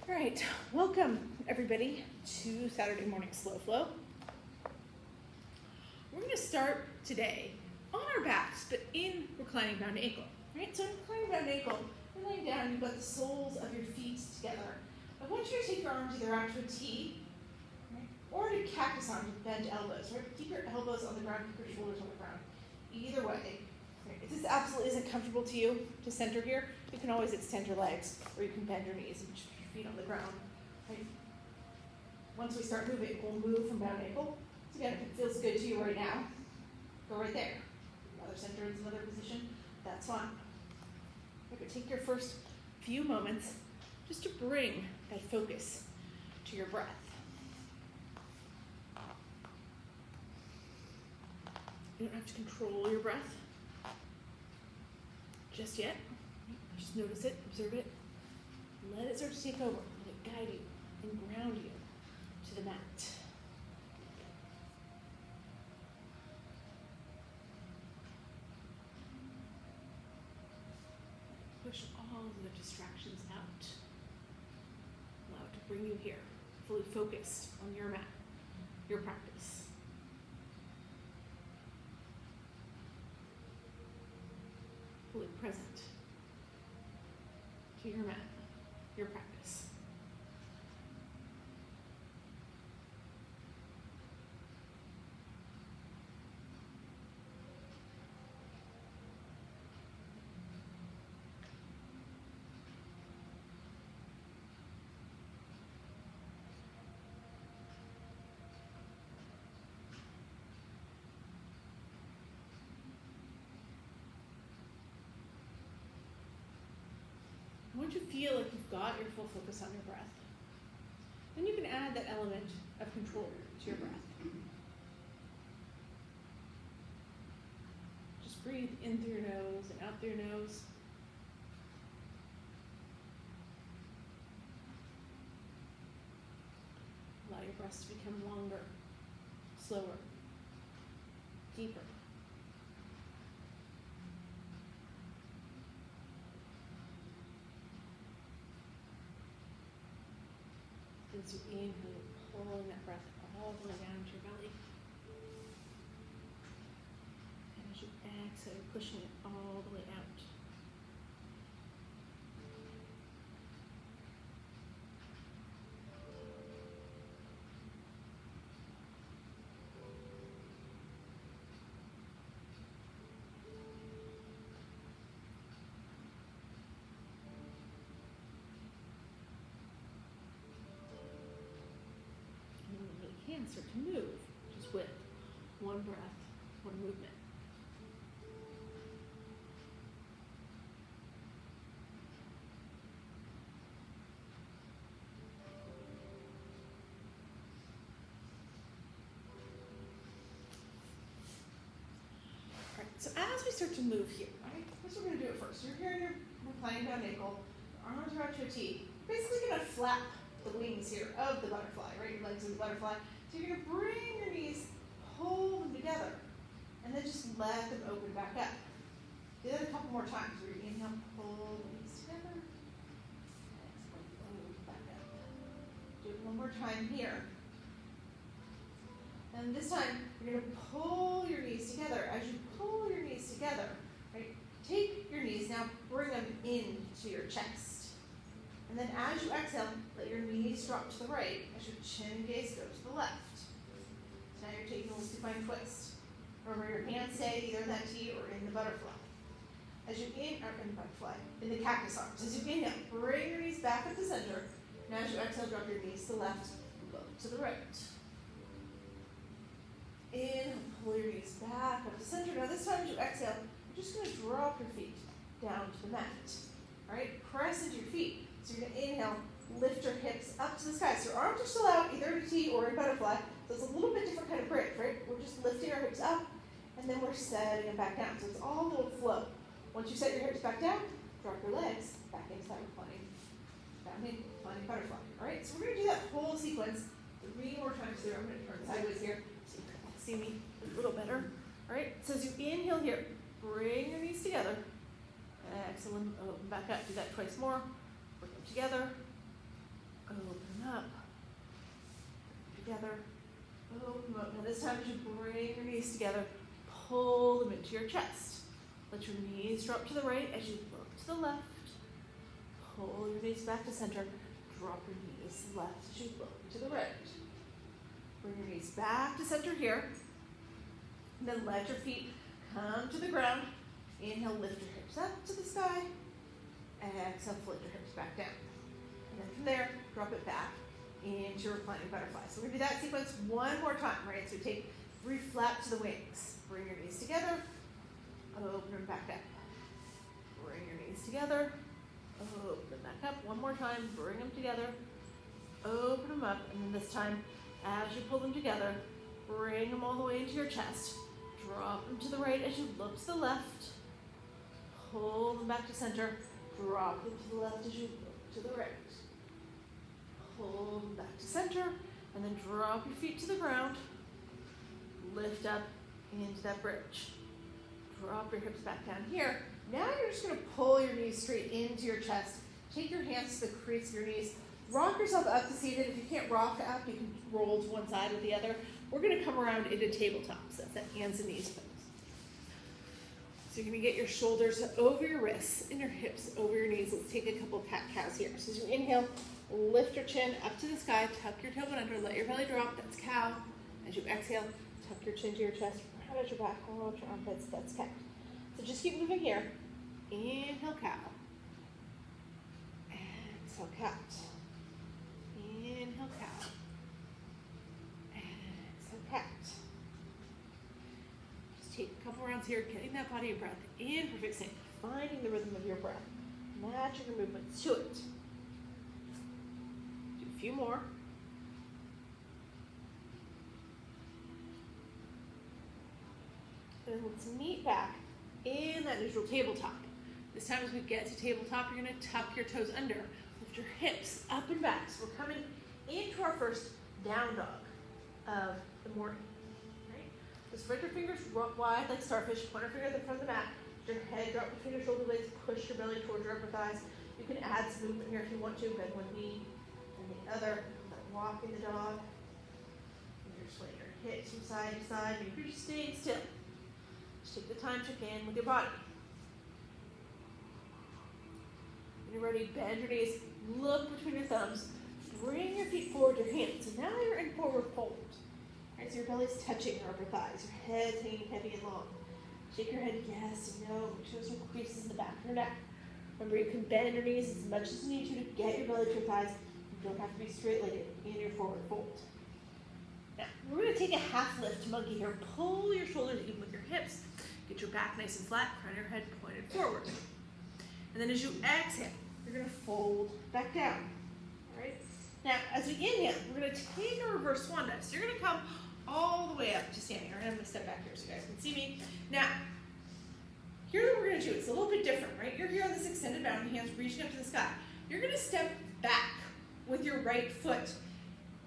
All right, welcome everybody to Saturday morning slow flow. We're going to start today on our backs, but in reclining bound ankle. Right, so in reclining bound ankle, you're laying down. You've got the soles of your feet together. I want you to take your arms either out to a T, right, or to cactus arms with bent elbows. Right, keep your elbows on the ground, keep your shoulders on the ground. Either way. Right, if this absolutely isn't comfortable to you to center here, you can always extend your legs, or you can bend your knees and feet on the ground. Right? Once we start moving, we'll move from bound ankle. So again, if it feels good to you right now, go right there. Rather center in some other position, that's fine. Okay, but take your first few moments just to bring that focus to your breath. You don't have to control your breath just yet. Just notice it, observe it. Let it start to take over, let it guide you and ground you to the mat. Push all of the distractions out. Allow it to bring you here, fully focused on your mat, your practice. Fully present to your mat, your practice. Once you feel like you've got your full focus on your breath, then you can add that element of control to your breath. Just breathe in through your nose and out through your nose. Allow your breaths to become longer, slower, deeper. As you inhale, you're pulling that breath all the way down to your belly. And as you exhale, you're pushing it all the way out. Can start to move just with one breath, one movement. All right, so as we start to move here, right, here's what we're going to do at first. You're here in your reclining bound ankle, your arms are out to a T. You're basically going to flap the wings here of the butterfly, right? Your legs of the butterfly. So you're going to bring your knees, pull them together, and then just let them open back up. Do that a couple more times. Where you inhale, pull the knees together, exhale, open back up. Do it one more time here. And this time, you're going to pull your knees together. As you pull your knees together, right, take your knees, now bring them into your chest. And then as you exhale, let your knees drop to the right as your chin and gaze go to the left. So now you're taking a little supine twist. Remember, your hands stay either in that T or in the butterfly. As you in the butterfly, in the cactus arms. As you inhale, bring your knees back up to center. Now as you exhale, drop your knees to the left, look to the right. Inhale, pull your knees back up to center. Now this time as you exhale, you're just going to drop your feet down to the mat. All right, press into your feet. So you're going to inhale, lift your hips up to the sky. So your arms are still out, either in a T or in butterfly. So it's a little bit different kind of bridge, right? We're just lifting our hips up, and then we're setting them back down. So it's all a little flow. Once you set your hips back down, drop your legs back into that reclining butterfly. All right, so we're going to do that whole sequence 3 more times through. I'm going to turn sideways here so you can see me a little better. All right, so as you inhale here, bring your knees together. Excellent. Open back up. Do that twice more. Bring them together. open up, together, open up. Now this time as you bring your knees together, pull them into your chest. Let your knees drop to the right as you look to the left. Pull your knees back to center. Drop your knees left as you look to the right. Bring your knees back to center here. And then let your feet come to the ground. Inhale, lift your hips up to the sky. Exhale, float your hips back down. And then from there, drop it back into reclining butterfly. So we're going to do that sequence one more time, right? So take 3 flaps to the wings. Bring your knees together. Open them back up. Bring your knees together. Open them back up. One more time. Bring them together. Open them up. And then this time, as you pull them together, bring them all the way into your chest. Drop them to the right as you look to the left. Pull them back to center. Drop them to the left as you look to the right. Pull them back to center. And then drop your feet to the ground. Lift up into that bridge. Drop your hips back down here. Now you're just going to pull your knees straight into your chest. Take your hands to the crease of your knees. Rock yourself up to seated. If you can't rock up, you can roll to one side or the other. We're going to come around into tabletop. So that's that hands and knees pose. So you're going to get your shoulders over your wrists and your hips over your knees. Let's take a couple cat-cows here. So as you inhale, lift your chin up to the sky. Tuck your tailbone under. Let your belly drop. That's cow. As you exhale, tuck your chin to your chest. Round out your back. Round out your armpits. That's cat. So just keep moving here. Inhale, cow. Exhale, cat. Inhale, cow. Exhale, cat. Just take a couple rounds here, getting that body of breath in perfect sync, finding the rhythm of your breath, matching your movements to it. Do a few more. And then let's meet back in that neutral tabletop. This time as we get to tabletop, you're going to tuck your toes under. Lift your hips up and back. So we're coming into our first down dog of the morning. Right? So spread your fingers wide like starfish. Pointer finger at the front of the mat. Let your head drop between your shoulder blades. Push your belly towards your upper thighs. You can add some movement here if you want to. Bend one knee and the other. Walking the dog. And you're swaying your hips from side to side. Maybe you're just staying still. Just take the time to check in with your body. When you're ready, bend your knees, look between your thumbs, bring your feet forward, your hands. So now you're in forward fold. Right, so your belly's touching your upper thighs, your head's hanging heavy and long. Shake your head yes and no, make sure there's no creases in the back of your neck. Remember, you can bend your knees as much as you need to get your belly to your thighs. You don't have to be straight-legged in your forward fold. Now, we're going to take a half lift monkey here. Pull your shoulders even with your hips. Get your back nice and flat, crown of your head pointed forward. And then as you exhale, you're going to fold back down. All right? Now, as we inhale, we're going to take a reverse swan dive. So you're going to come all the way up to standing. All right, I'm going to step back here so you guys can see me. Now, here's what we're going to do. It's a little bit different, right? You're here on this extended bound, hands reaching up to the sky. You're going to step back with your right foot.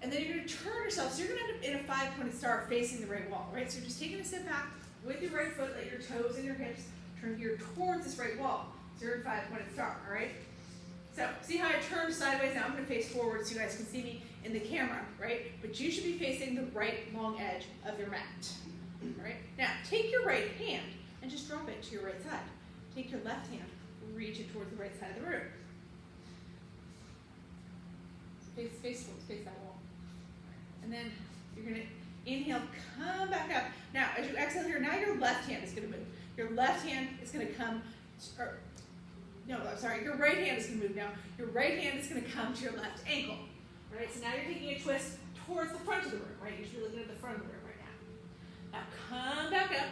And then you're going to turn yourself. So you're going to end up in a 5-pointed star facing the right wall, right? So you're just taking a step back with your right foot, let your toes and your hips turn gear towards this right wall. So you're in 5-pointed star, all right? So see how I turned sideways? Now I'm going to face forward so you guys can see me in the camera, right? But you should be facing the right long edge of your mat, all right? Now take your right hand and just drop it to your right side. Take your left hand, reach it towards the right side of the room. So face that wall. And then you're going to inhale, come back up. Now, as you exhale here, now your left hand is going to move. Your left hand is going to come, your right hand is going to move now. Your right hand is going to come to your left ankle. All right, so now you're taking a twist towards the front of the room, right? You should be looking at the front of the room right now. Now, come back up.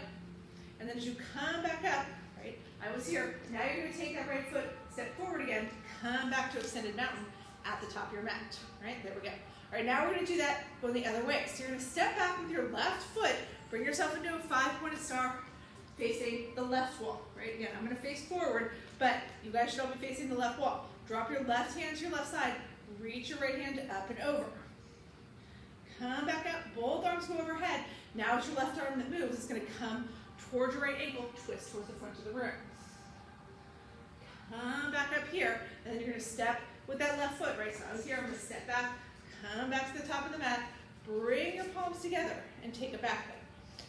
And then as you come back up, right, I was here. Now you're going to take that right foot, step forward again, come back to extended mountain at the top of your mat. Right, there we go. All right, now we're going to do that going the other way. So you're going to step back with your left foot, bring yourself into a 5-pointed star facing the left wall. Right, again, I'm going to face forward, but you guys should all be facing the left wall. Drop your left hand to your left side, reach your right hand up and over. Come back up, both arms go overhead. Now it's your left arm that moves. It's going to come towards your right ankle, twist towards the front of the room. Come back up here, and then you're going to step with that left foot, right? So I was here, I'm gonna step back, come back to the top of the mat, bring your palms together and take a back bend.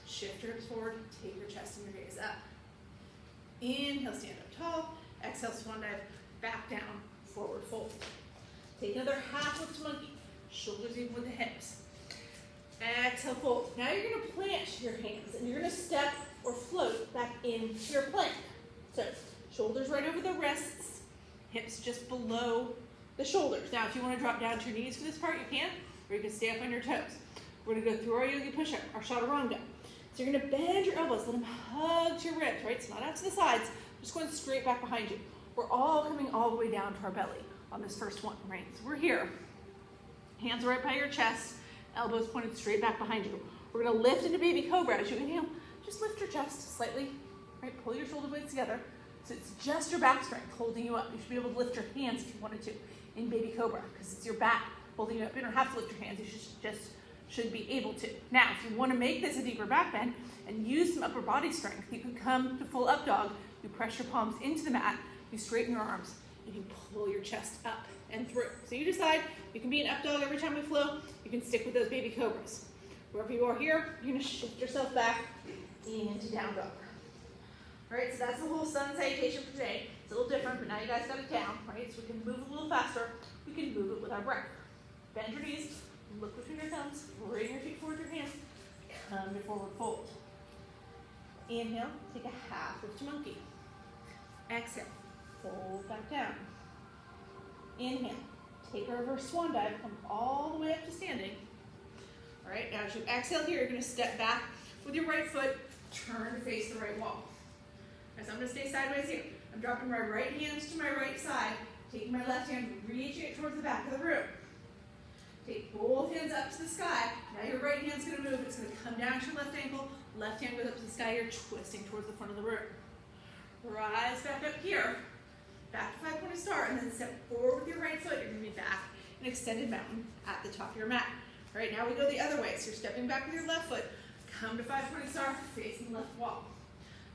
Shift your hips forward, take your chest and your gaze up. Inhale, stand up tall. Exhale, swan dive, back down, forward fold. Take another half lift to monkey. Shoulders even with the hips. Exhale, fold. Now you're gonna plant your hands and you're gonna step or float back into your plank. So, shoulders right over the wrists, hips just below the shoulders. Now, if you wanna drop down to your knees for this part, you can, or you can stay up on your toes. We're gonna go through our yogi push-up, our chaturanga. So you're gonna bend your elbows, let them hug to your ribs, right? It's not out to the sides, just going straight back behind you. We're all coming all the way down to our belly on this first one, right? So we're here. Hands right by your chest, elbows pointed straight back behind you. We're gonna lift into baby cobra. As you inhale, just lift your chest slightly, right? Pull your shoulder blades together. So it's just your back strength holding you up. You should be able to lift your hands if you wanted to in baby cobra, because it's your back holding you up. You don't have to lift your hands, you should be able to. Now, if you wanna make this a deeper back bend and use some upper body strength, you can come to full up dog. You press your palms into the mat, you straighten your arms, and you pull your chest up and through. So you decide, you can be an up dog every time we flow, you can stick with those baby cobras. Wherever you are here, you're gonna shift yourself back into down dog. All right, so that's the whole sun salutation for today. It's a little different, but now you guys got it down, right? So we can move a little faster, we can move it with our breath. Bend your knees, look between your thumbs, bring your feet towards your hands, come to forward fold. Inhale, take a half lift to monkey. Exhale, fold back down. Inhale, take a reverse swan dive, come all the way up to standing. All right, now as you exhale here, you're gonna step back with your right foot, turn to face the right wall. Right, so I'm gonna stay sideways here. I'm dropping my right hand to my right side, taking my left hand, reaching it towards the back of the room. Take both hands up to the sky. Now your right hand's gonna move, it's gonna come down to your left ankle, left hand goes up to the sky, you're twisting towards the front of the room. Rise back up here, back to five-pointed star, and then step forward with your right foot. You're gonna be back in extended mountain at the top of your mat. All right, now we go the other way. So you're stepping back with your left foot, come to five-pointed star, facing the left wall.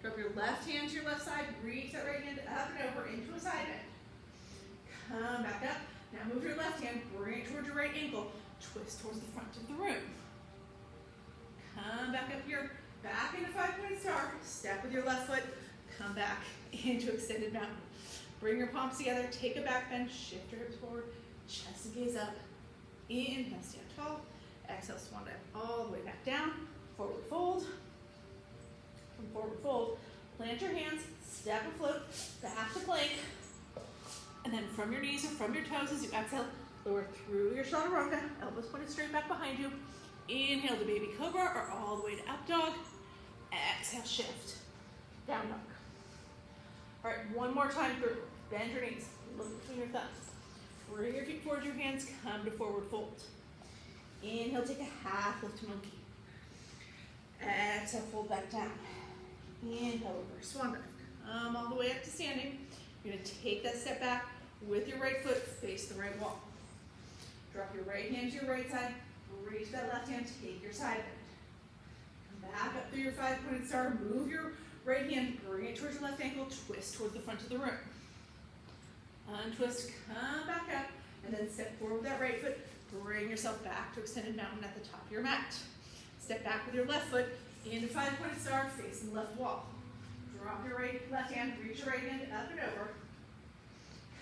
Drop your left hand to your left side, reach that right hand up and over into a side bend. Come back up. Now move your left hand, bring it towards your right ankle, twist towards the front of the room. Come back up here, back into five-pointed star, step with your left foot, come back into extended mountain. Bring your palms together, take a back bend, shift your hips forward, chest and gaze up. Inhale, stand tall. Exhale, swan dive all the way back down. Forward fold. From forward fold, plant your hands, step or float, back to plank. And then from your knees or from your toes as you exhale, lower through your chaturanga, elbows pointed straight back behind you. Inhale to baby cobra or all the way to up dog. Exhale, shift. Down dog. All right, one more time through. Bend your knees, look between your thumbs. Bring your feet towards your hands, come to forward fold. Inhale, take a half lift to monkey. Exhale, fold back down. Inhale, over, swan dive. Come all the way up to standing. You're gonna take that step back with your right foot, face the right wall. Drop your right hand to your right side, reach that left hand, take your side bend. Come back up through your five-pointed star, move your right hand, bring it towards your left ankle, twist towards the front of the room. Untwist, come back up, and then step forward with that right foot, bring yourself back to extended mountain at the top of your mat. Step back with your left foot into five-pointed star, facing the left wall. Drop your left hand, reach your right hand up and over.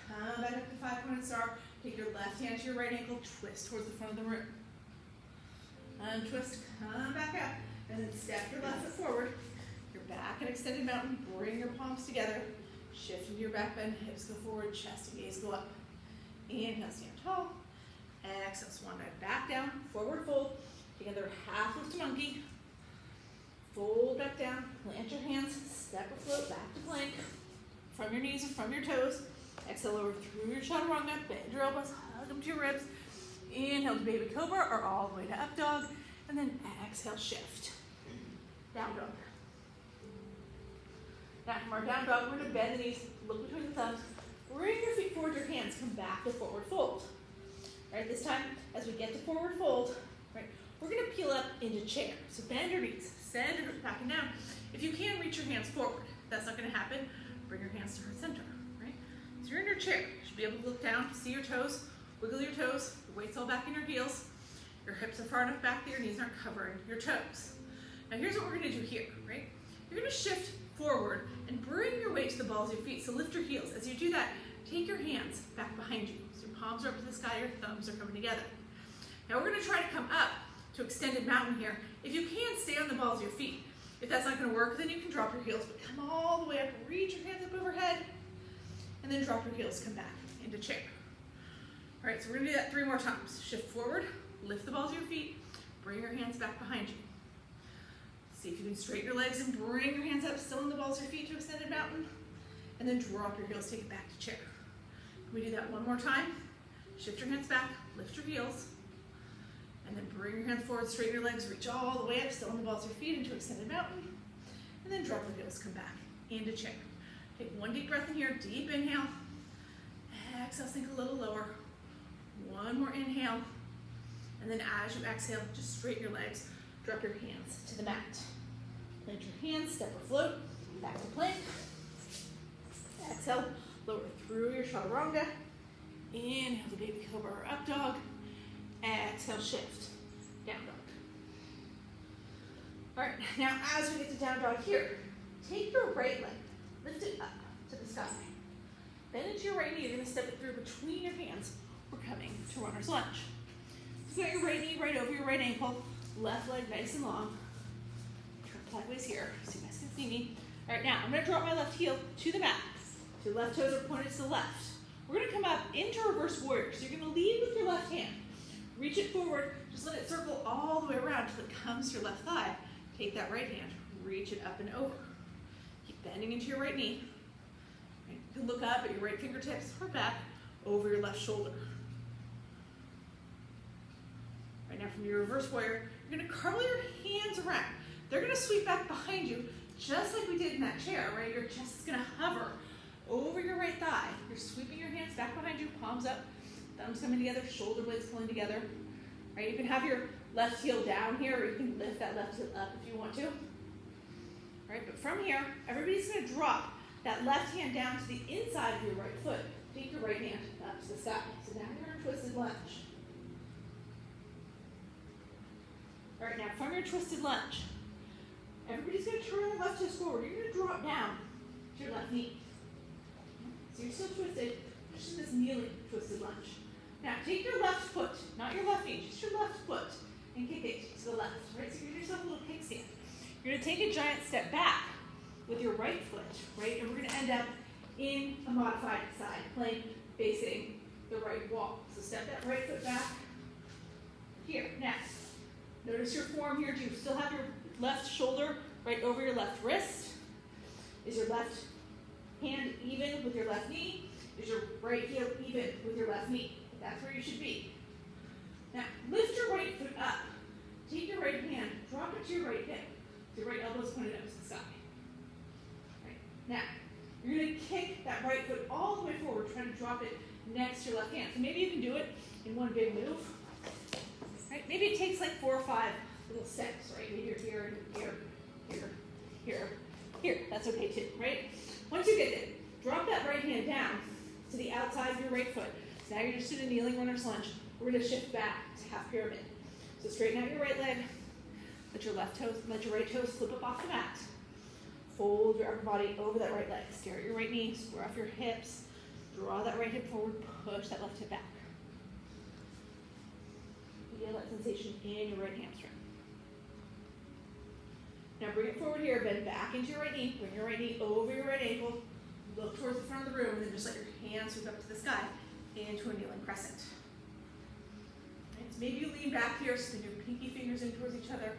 Come back up to five-pointed star, take your left hand to your right ankle, twist towards the front of the room. Untwist, come back up, and then step your left foot forward. You're back in extended mountain, bring your palms together, shift into your back bend, hips go forward, chest and gaze go up. Inhale, stand tall. Exhale, swan dive back down, forward fold. Take another half lift to monkey. Fold back down, plant your hands, step or float back to plank. From your knees or from your toes. Exhale over through your chaturanga, bend your elbows, hug them to your ribs. Inhale to baby cobra or all the way to up dog. And then exhale, shift. Down dog. Now from our down dog, we're gonna bend the knees, look between the thumbs, bring your feet forward, your hands, come back to forward fold. All right, this time, as we get to forward fold, right, we're gonna peel up into chair. So bend your knees, send your hips back and down. If you can, reach your hands forward. If that's not gonna happen, bring your hands to heart center, right? So you're in your chair. You should be able to look down, see your toes, wiggle your toes, your weight's all back in your heels. Your hips are far enough back that your knees aren't covering your toes. Now here's what we're gonna do here, right? You're gonna shift forward and bring your weight to the balls of your feet. So lift your heels. As you do that, take your hands back behind you. So your palms are up to the sky, your thumbs are coming together. Now we're gonna try to come up to extended mountain here. If you can, stay on the balls of your feet. If that's not gonna work, then you can drop your heels, but come all the way up, reach your hands up overhead, and then drop your heels, come back into chair. All right, so we're gonna do that 3 more times. Shift forward, lift the balls of your feet, bring your hands back behind you. See if you can straighten your legs and bring your hands up, still in the balls of your feet to extended mountain, and then drop your heels, take it back to chair. Can we do that 1 more time? Shift your hands back, lift your heels, and then bring your hands forward, straighten your legs, reach all the way up, still in the balls of your feet into extended mountain, and then drop your heels, come back into chair. Take 1 deep breath in here, deep inhale. Exhale, sink a little lower. 1 more inhale. And then as you exhale, just straighten your legs, drop your hands to the mat. Plant your hands, step or float, back to plank. Exhale, lower through your chaturanga. Inhale to baby cobra or up dog. Exhale, shift, down dog. All right, now as we get to down dog here, take your right leg, lift it up to the sky. Bend into your right knee, you're gonna step it through between your hands. We're coming to runner's lunge. So you got your right knee right over your right ankle, left leg nice and long. Turn sideways here, so you guys can see me. All right, now I'm gonna drop my left heel to the mat. So your left toes are pointed to the left. We're gonna come up into reverse warrior. So you're gonna lead with your left hand. Reach it forward, just let it circle all the way around until it comes to your left thigh. Take that right hand, reach it up and over. Keep bending into your right knee. You can look up at your right fingertips or back over your left shoulder. Right now from your reverse warrior, you're gonna curl your hands around. They're gonna sweep back behind you, just like we did in that chair, right? Your chest is gonna hover over your right thigh. You're sweeping your hands back behind you, palms up, thumbs coming together, shoulder blades pulling together. Right? You can have your left heel down here, or you can lift that left heel up if you want to. Right? But from here, everybody's gonna drop that left hand down to the inside of your right foot. Take your right hand up to the sky. So now you're in a twisted lunge. All right, now from your twisted lunge, everybody's gonna turn their left toes forward. You're gonna drop down to your left knee. So you're still twisted, just in this kneeling twisted lunge. Now take your left foot, not your left knee, just your left foot, and kick it to the left, right? So you're gonna do yourself a little kickstand. You're gonna take a giant step back with your right foot, right? And we're gonna end up in a modified side plank facing the right wall. So step that right foot back. Here, next. Notice your form here. Do you still have your left shoulder right over your left wrist? Is your left hand even with your left knee? Is your right heel even with your left knee? That's where you should be. Now, lift your right foot up. Take your right hand, drop it to your right hip. Your right elbow is pointed up to the sky. Right. Now, you're going to kick that right foot all the way forward, trying to drop it next to your left hand. So maybe you can do it in one big move. Right? Maybe it takes like 4 or 5 little steps, right? Maybe you're here, here, here, here, here. That's okay too, right? Once you get it, drop that right hand down to the outside of your right foot. So now you're just in a kneeling runner's lunge. We're going to shift back to half pyramid. So straighten out your right leg. Let your right toes flip up off the mat. Fold your upper body over that right leg. Stare at your right knee, square off your hips. Draw that right hip forward, push that left hip back. Feel that sensation in your right hamstring. Now bring it forward here, bend back into your right knee. Bring your right knee over your right ankle. Look towards the front of the room, and then just let your hands sweep up to the sky into a kneeling crescent. Right, so maybe you lean back here, so your pinky fingers in towards each other.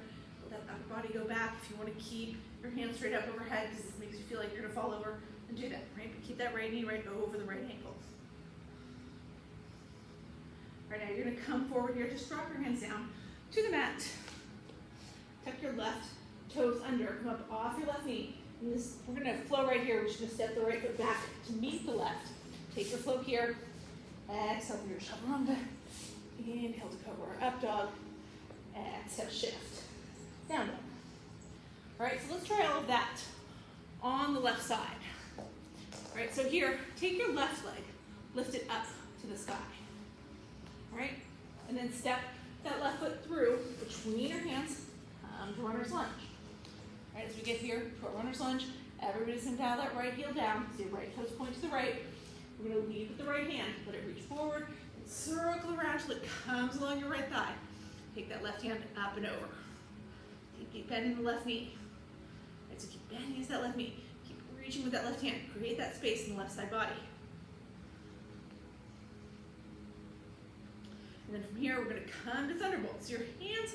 Let that upper body go back. If you want to keep your hands straight up overhead, because this makes you feel like you're going to fall over, then do that. Right? But keep that right knee right over the right ankle. Right now, you're going to come forward here. Just drop your hands down to the mat. Tuck your left toes under. Come up off your left knee. And this, we're going to flow right here. We're just going to step the right foot back to meet the left. Take your flow here. Exhale through your chaturanga. Inhale to cobra, up dog. Exhale, shift. Down dog. All right, so let's try all of that on the left side. All right, so here, take your left leg, lift it up to the sky. All right, and then step that left foot through between your hands, to runner's lunge. All right, as we get here to our runner's lunge, everybody's gonna dial that right heel down, so your right toes point to the right. We're gonna lead with the right hand, let it reach forward, and circle around till it comes along your right thigh. Take that left hand up and over. Keep bending the left knee. All right, so keep bending against that left knee. Keep reaching with that left hand. Create that space in the left side body. And then from here, we're gonna come to thunderbolts. Your hands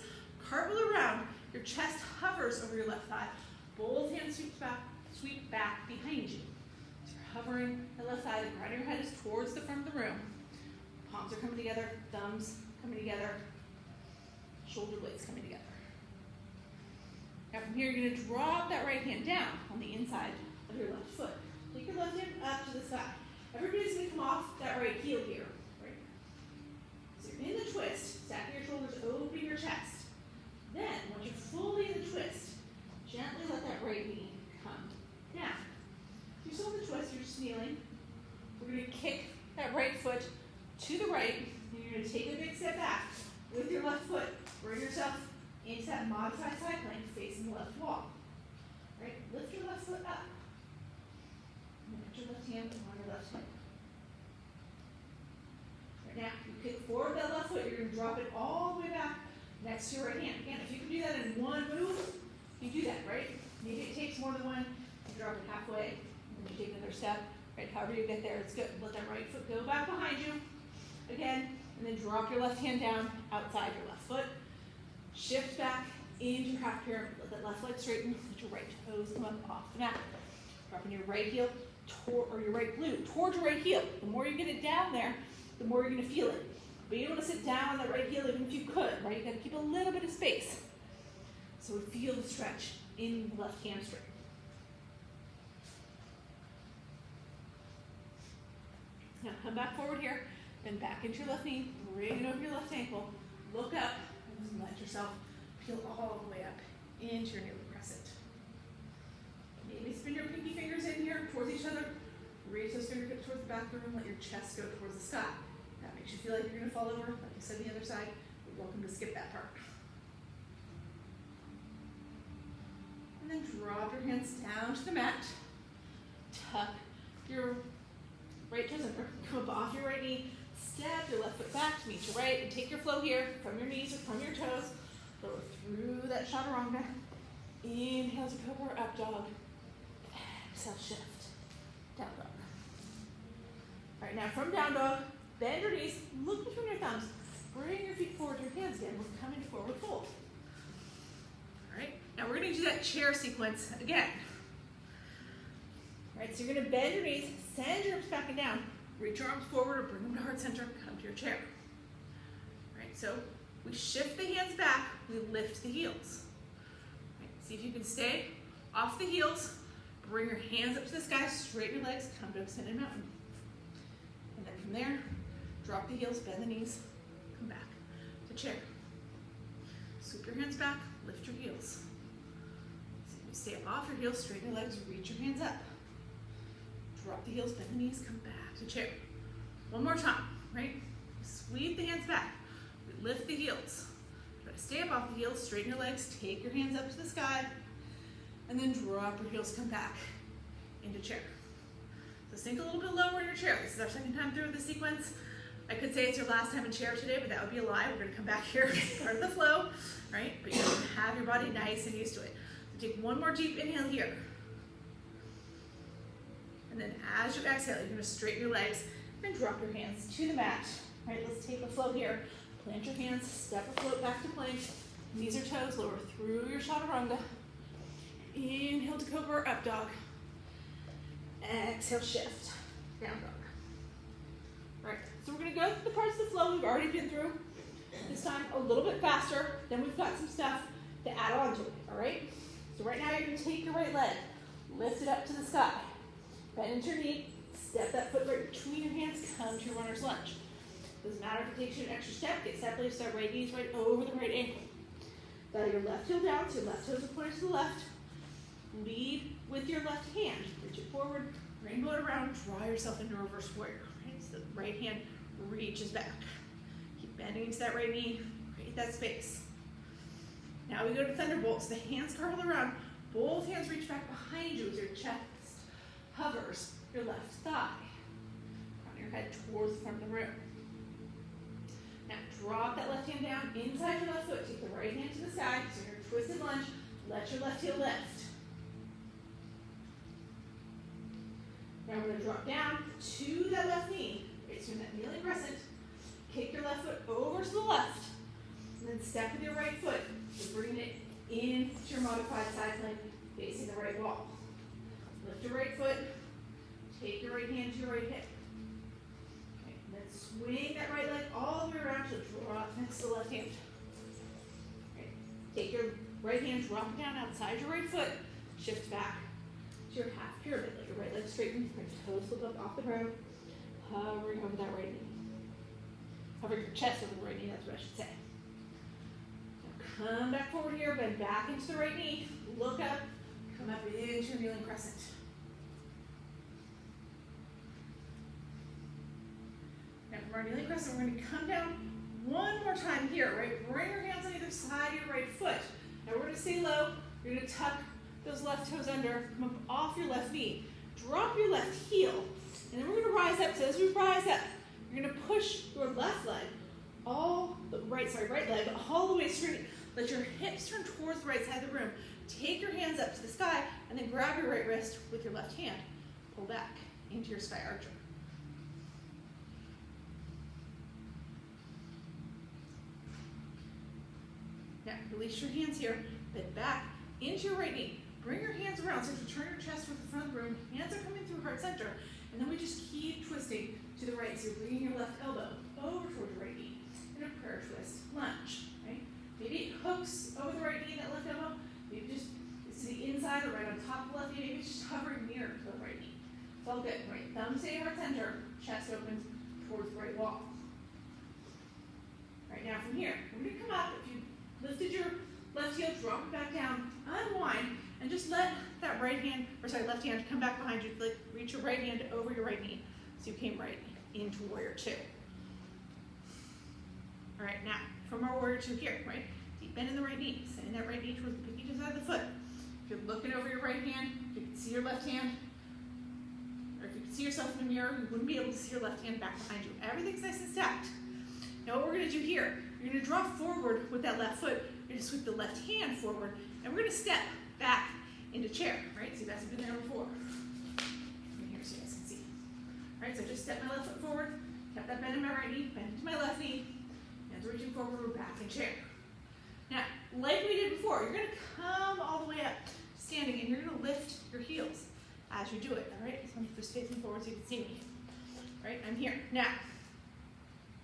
cartwheel around, your chest hovers over your left thigh. Both hands sweep back behind you. So you're hovering the left thigh, the crown of your head is towards the front of the room. Palms are coming together, thumbs coming together, shoulder blades coming together. Now from here, you're gonna drop that right hand down on the inside of your left foot. Take your left hand up to the sky. Everybody's gonna come off that right heel here, right? So you're in the twist, stacking your shoulders, open your chest. Then, once you're fully in the twist, gently let that right knee come down. If you're still in the twist, you're just kneeling. We're gonna kick that right foot to the right, and you're gonna take a big step back with your left foot. Bring yourself into that modified side plank facing the left wall. Right? Lift your left foot up. And then put your left hand on your left hip. Right now, you kick forward that left foot, you're going to drop it all the way back next to your right hand. Again, if you can do that in one move, you do that, right? Maybe it takes more than one. You drop it halfway, and then you take another step. Right? However you get there, it's good. Let that right foot go back behind you. Again, and then drop your left hand down outside your left foot. Shift back into your half pyramid. Let that left leg straighten. Let your right toes come up off the mat. Dropping your right heel or your right glute towards your right heel. The more you get it down there, the more you're going to feel it. But you don't want to sit down on that right heel even if you could, right? You got to keep a little bit of space. So we feel the stretch in the left hamstring. Now come back forward here, then back into your left knee, bring it over your left ankle, look up, and let yourself peel all the way up into your nearly crescent. Maybe spin your pinky fingers in here towards each other, reach those fingertips towards the back of the room, let your chest go towards the sky. That makes you feel like you're gonna fall over, like I said the other side, you're welcome to skip that part. And then drop your hands down to the mat, tuck your right toes under, come up off your right knee, step your left foot back to meet your right, and take your flow here from your knees or from your toes, lower through that chaturanga, inhale to cobra, up dog, exhale, shift, down dog. All right, now from down dog, bend your knees, look between your thumbs, bring your feet forward to your hands again, we're coming to forward fold. All right, now we're gonna do that chair sequence again. All right, so you're gonna bend your knees, send your hips back and down, reach your arms forward or bring them to heart center, come to your chair. All right, so we shift the hands back, we lift the heels. All right, see if you can stay off the heels, bring your hands up to the sky, straighten your legs, come to extended mountain. And then from there, drop the heels, bend the knees, come back to chair. Sweep your hands back, lift your heels. So you stay up off your heels, straighten your legs, reach your hands up. Drop the heels, bend the knees, come back to chair. One more time, right? Sweep the hands back. We lift the heels. Try to stay up off the heels, straighten your legs, take your hands up to the sky, and then drop your heels, come back into chair. So sink a little bit lower in your chair. This is our second time through the sequence. I could say it's your last time in chair today, but that would be a lie. We're gonna come back here as part of the flow, right? But you have to have your body nice and used to it. So take one more deep inhale here. And then as you exhale, you're gonna straighten your legs and drop your hands to the mat. All right, let's take the flow here. Plant your hands, step or float back to plank. Knees or toes, lower through your chaturanga. Inhale to cobra or up dog. Exhale, shift, down dog. All right, so we're gonna go through the parts of the flow we've already been through. This time a little bit faster, then we've got some stuff to add on to it, all right? So right now you're gonna take your right leg, lift it up to the sky. Bend into your knee, step that foot right between your hands, come to your runner's lunge. Doesn't matter if it takes you an extra step, get set, place that right knees right over the right ankle. Dial your left heel down, so your left toes are pointed to the left. Lead with your left hand. Reach it forward, Rainbow it around, draw yourself into reverse warrior. Right? So the right hand reaches back. Keep bending into that right knee, create that space. Now we go to thunderbolts. The hands curl around, both hands reach back behind you as your chest hovers your left thigh. Crown your head towards the front of the room. Now drop that left hand down inside your left foot. Take the right hand to the sky. So you're in a twisted lunge. Let your left heel lift. Now we're going to drop down to that left knee. Right, so in that kneeling crescent. Kick your left foot over to the left. And then step with your right foot. You're bringing it into your modified side plank facing the right wall. Lift your right foot. Take your right hand to your right hip. Okay, and then swing that right leg all the way around to drop next to the left hand. Okay, take your right hand, drop it down outside your right foot. Shift back to your half pyramid. Let your right leg straighten, your toes flip up off the ground, hovering over that right knee. Hovering your chest over the right knee, that's what I should say. Now come back forward here, bend back into the right knee, look up, come up into your kneeling crescent. Now from our kneeling crescent, we're going to come down one more time here, right? Bring your hands on either side of your right foot. Now we're going to stay low. You're going to tuck those left toes under, come up off your left knee. Drop your left heel, and then we're going to rise up. So as we rise up, you're going to push your left leg, right leg, all the way straight. Let your hips turn towards the right side of the room. Take your hands up to the sky, and then grab your right wrist with your left hand. Pull back into your sky archer. Now, release your hands here, bend back into your right knee. Bring your hands around so you turn your chest towards the front of the room. Hands are coming through heart center. And then we just keep twisting to the right. So you're bringing your left elbow over towards your right knee in a prayer twist lunge. Right? Maybe it hooks over the right knee, that left elbow. Maybe just it's to the inside or right on top of the left knee. Maybe it's just hovering near the right knee. It's all good. Right. Thumb stay heart center. Chest opens towards the right wall. Right now from here, we're going to come up. If you lifted your left heel, drop it back down, unwind, and just let that left hand come back behind you. Like reach your right hand over your right knee. So you came right into warrior two. All right, now from our warrior two here, right? Deep bend in the right knee. Sending that right knee towards the pinky side of the foot. If you're looking over your right hand, if you can see your left hand, or if you can see yourself in the mirror, you wouldn't be able to see your left hand back behind you. Everything's nice and stacked. Now what we're going to do here, you're going to draw forward with that left foot. You're going to sweep the left hand forward, and we're going to step back into chair, right? So you guys have been there before. Let me here so you guys can see. All right, so just step my left foot forward, kept that bend in my right knee, bend into my left knee, hands reaching forward, we're back in chair. Now, like we did before, you're going to come all the way up, standing, and you're going to lift your heels as you do it, all right? So I'm just facing forward so you can see me. All right, I'm here. Now,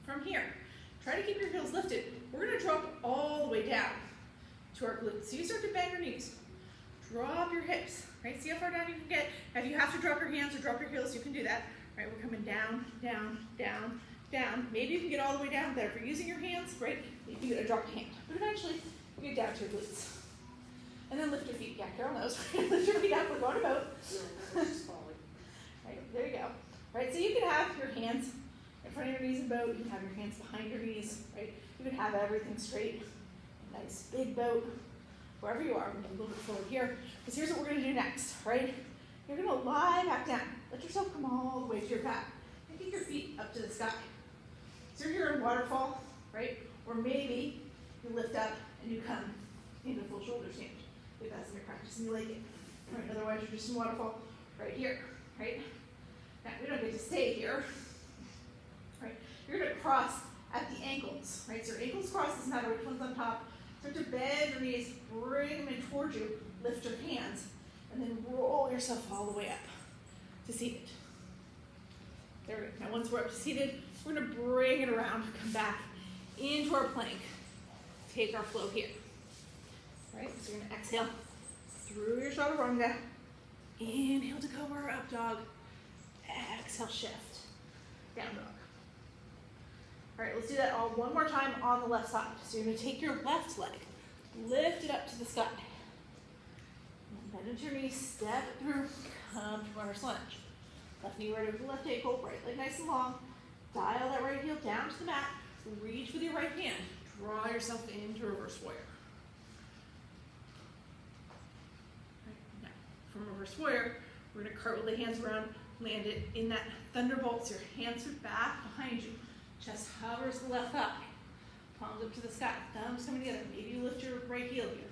from here, try to keep your heels lifted. We're going to drop all the way down to our glutes. So you start to bend your knees. Drop your hips, right? See how far down you can get. Now, if you have to drop your hands or drop your heels, you can do that. Right, we're coming down, down, down, down. Maybe you can get all the way down, but if you're using your hands, right, you can drop your hand. But eventually, you get down to your glutes. And then lift your feet. Yeah, Carol knows. Lift your feet up. We're going to boat. Right, there you go. Right, so you can have your hands in front of your knees in boat. You can have your hands behind your knees, right? You can have everything straight. A nice big boat. Wherever you are, we're going to move a little bit forward here. Because here's what we're going to do next, right? You're going to lie back down. Let yourself come all the way to your back. And keep your feet up to the sky. So you're here in waterfall, right? Or maybe you lift up and you come into full shoulder stand. If that's in your practice and you like it. Right? Otherwise, you're just in waterfall right here, right? Now, we don't get to stay here. Right? You're going to cross at the ankles, right? So your ankles cross, doesn't matter which one's on top. Start to bend your knees, bring them in towards you, lift your hands, and then roll yourself all the way up to seated. There we go. Now once we're up to seated, we're going to bring it around, come back into our plank. Take our flow here. All right, so you're going to exhale through your chaturanga. Inhale to cobra or up dog. Exhale, shift. Down dog. All right, let's do that all one more time on the left side. So you're going to take your left leg, lift it up to the sky. Bend into your knees, step through, come to runner's lunge. Left knee right over the left ankle, right leg nice and long. Dial that right heel down to the mat. Reach with your right hand. Draw yourself into reverse warrior. Right, now, from reverse warrior, we're going to cartwheel the hands around, land it in that thunderbolt. So your hands are back behind you. Chest hovers the left thigh. Palms up to the sky. Thumbs coming together. Maybe you lift your right heel here.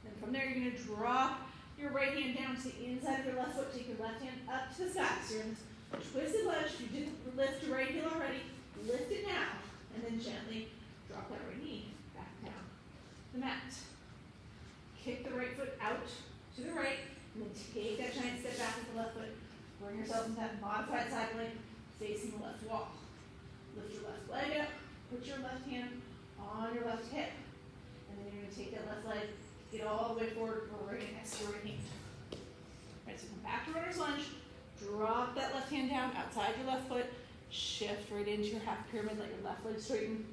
Then from there, you're going to drop your right hand down to the inside of your left foot. Take your left hand up to the sky. So you're in this twisted lunge. You didn't lift your right heel already. Lift it now. And then gently drop that right knee back down the mat. Kick the right foot out to the right. And then take that giant step back with the left foot. Bring yourself into that modified side leg facing the left wall. Lift your left leg up. Put your left hand on your left hip. And then you're going to take that left leg, get all the way forward, right next to your right hand. All right, so come back to runner's lunge. Drop that left hand down outside your left foot. Shift right into your half pyramid. Let your left leg straighten.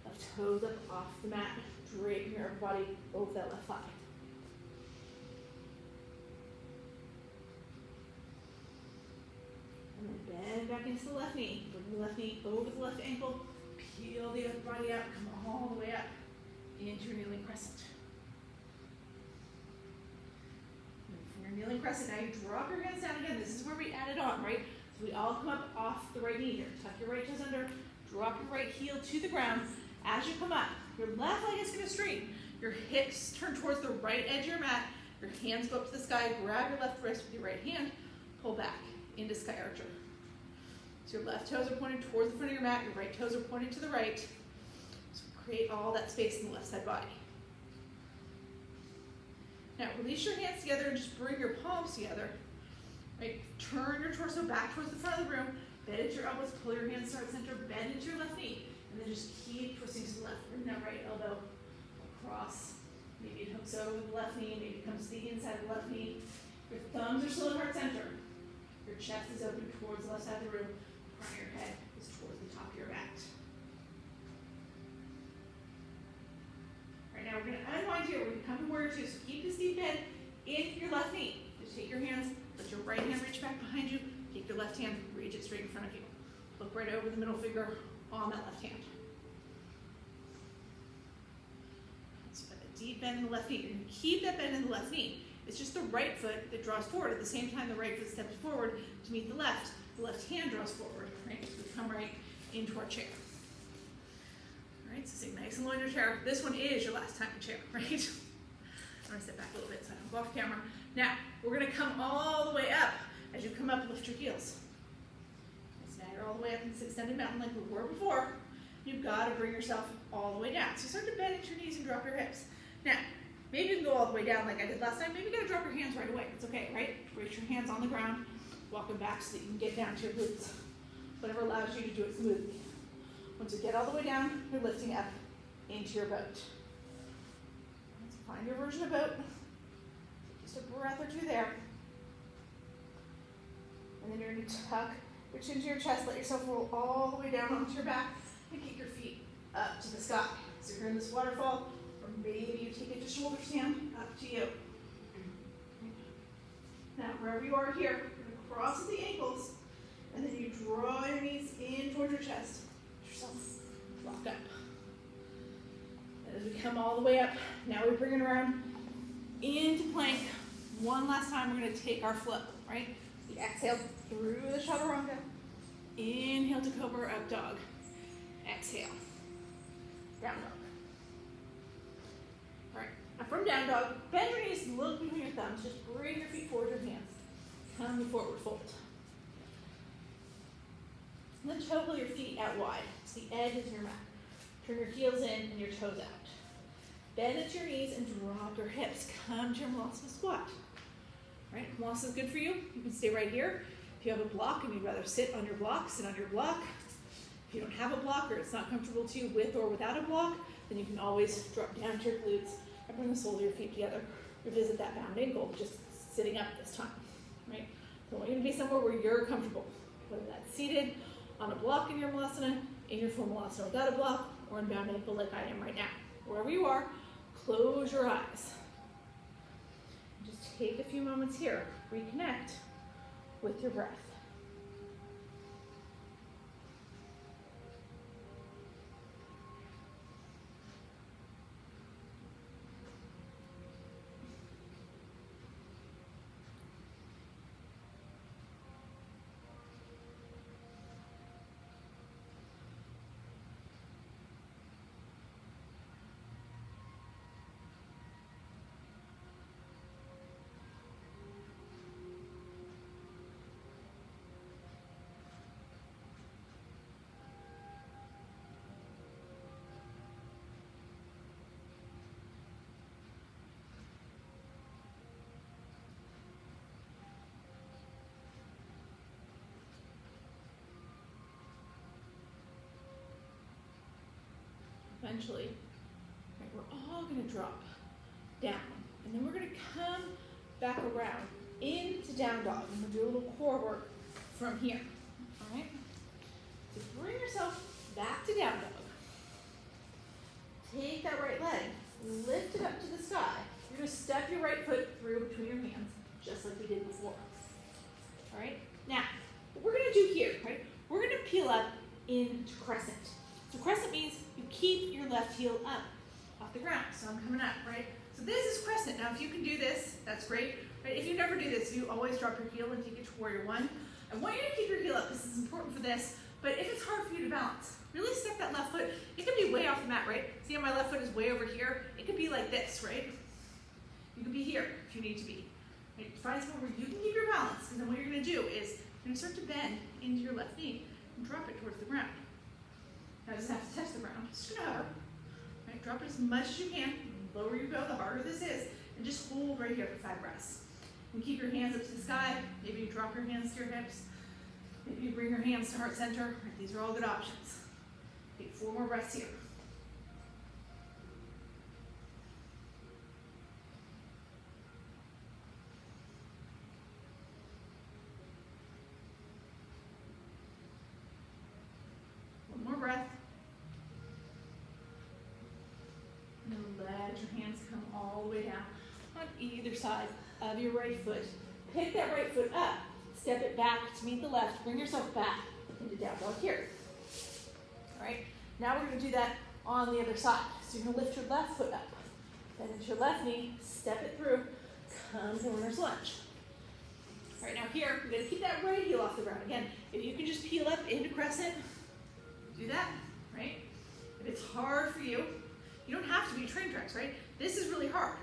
Left toes up off the mat. Drape your upper body over that left thigh. And then bend back into the left knee. Bring the left knee over the left ankle. Peel the upper body out. Come all the way up into your kneeling crescent. And from your kneeling crescent, now you drop your hands down again. This is where we added on, right? So we all come up off the right knee here. Tuck your right toes under. Drop your right heel to the ground. As you come up, your left leg is going to straighten. Your hips turn towards the right edge of your mat. Your hands go up to the sky. Grab your left wrist with your right hand. Pull back into Sky Archer. So your left toes are pointed towards the front of your mat. Your right toes are pointed to the right. So create all that space in the left side body. Now release your hands together and just bring your palms together. Right? Turn your torso back towards the front of the room. Bend into your elbows. Pull your hands towards center. Bend into your left knee. And then just keep twisting to the left. Bring that right elbow across. Maybe it hooks over the left knee. Maybe it comes to the inside of the left knee. Your thumbs are still at heart center. Your chest is open towards the left side of the room. The front of your head is towards the top of your mat. All right, now we're going to unwind here. We're going to come to warrior two. So keep this deep bend in your left knee. Just take your hands, let your right hand reach back behind you. Take your left hand, reach it straight in front of you. Look right over the middle finger on that left hand. So a deep bend in the left knee. You're going to keep that bend in the left knee. It's just the right foot that draws forward. At the same time, the right foot steps forward to meet the left. The left hand draws forward, right? So we come right into our chair. All right, so sit nice and low in your chair. This one is your last time in chair, right? I'm going to step back a little bit so I don't go off camera. Now, we're going to come all the way up. As you come up, lift your heels. So now you're all the way up in this extended mountain like we were before. You've got to bring yourself all the way down. So start to bend into your knees and drop your hips. Now, maybe you can go all the way down like I did last time. Maybe you got to drop your hands right away. It's okay, right? Reach your hands on the ground. Walk them back so that you can get down to your glutes. Whatever allows you to do it smoothly. Once you get all the way down, you're lifting up into your boat. Let's find your version of boat. Just a breath or two there. And then you're going to tuck your chin to your chest. Let yourself roll all the way down onto your back and kick your feet up to the sky. So you're in this waterfall, or maybe you take it to shoulder stand, up to you. Now, wherever you are here, you're going to cross at the ankles, and then you draw your knees in towards your chest. Let yourself rock up. And as we come all the way up, now we bring it around into plank. One last time, we're going to take our flow, right? We exhale through the chaturanga. Inhale to cobra or up dog. Exhale. Down dog. All right. Now from down dog, bend your knees, look between your thumbs. Just bring your feet forward, your hands. Come to forward fold. And then toe your feet out wide. It's the edge of your mat. Turn your heels in and your toes out. Bend at your knees and drop your hips. Come to your Vinyasa squat. Right? Vinyasa is good for you. You can stay right here. If you have a block and you'd rather sit on your block, sit on your block. If you don't have a block or it's not comfortable to you with or without a block, then you can always drop down to your glutes and bring the soles of your feet together. Revisit that bound ankle, just sitting up this time. Right? So I want you to be somewhere where you're comfortable, whether that's seated on a block in your Vinyasa, in your full Vinyasa without a block, or in bound ankle like I am right now. Wherever you are, close your eyes. Just take a few moments here. Reconnect with your breath. Eventually, right, we're all going to drop down, and then we're going to come back around into down dog, and we'll do a little core work from here. All right. So bring yourself back to down dog. Take that right leg, lift it up to the sky. You're going to step your right foot through between your hands, just like we did before. All right. Now, what we're going to do here, right? We're going to peel up into crescent. So crescent means you keep your left heel up off the ground. So I'm coming up, right? So this is crescent. Now, if you can do this, that's great. Right? If you never do this, you always drop your heel and take it to warrior one. I want you to keep your heel up. This is important for this. But if it's hard for you to balance, really step that left foot. It could be way off the mat, right? See how my left foot is way over here? It could be like this, right? You could be here if you need to be. Right? Find somewhere where you can keep your balance. And then what you're going to do is you're going to start to bend into your left knee and drop it towards the ground. Now, it doesn't have to touch the ground. Just going to hover. Right? Drop it as much as you can. The lower you go, the harder this is. And just hold right here for 5 breaths. And keep your hands up to the sky. Maybe you drop your hands to your hips. Maybe you bring your hands to heart center. Right? These are all good options. Take 4 more breaths here. One more breath. And then let your hands come all the way down on either side of your right foot. Pick that right foot up. Step it back to meet the left. Bring yourself back into down dog here. All right. Now we're going to do that on the other side. So you're going to lift your left foot up. Then into your left knee. Step it through. Come to runner's lunge. All right. Now here, we're going to keep that right heel off the ground. Again, if you can just peel up into crescent, do that. Right. If it's hard for you, you don't have to be train tracks, right? This is really hard.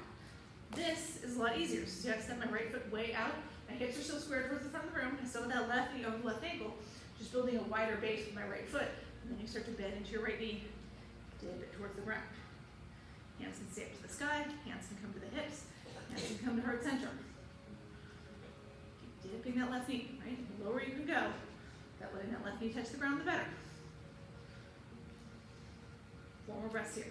This is a lot easier. So you have to step my right foot way out. My hips are still squared towards the front of the room. I still have that left knee over the left ankle, just building a wider base with my right foot. And then you start to bend into your right knee, dip it towards the ground. Hands can stay up to the sky. Hands can come to the hips. Hands can come to heart center. Keep dipping that left knee, right? The lower you can go, that letting that left knee touch the ground, the better. 4 more breaths here.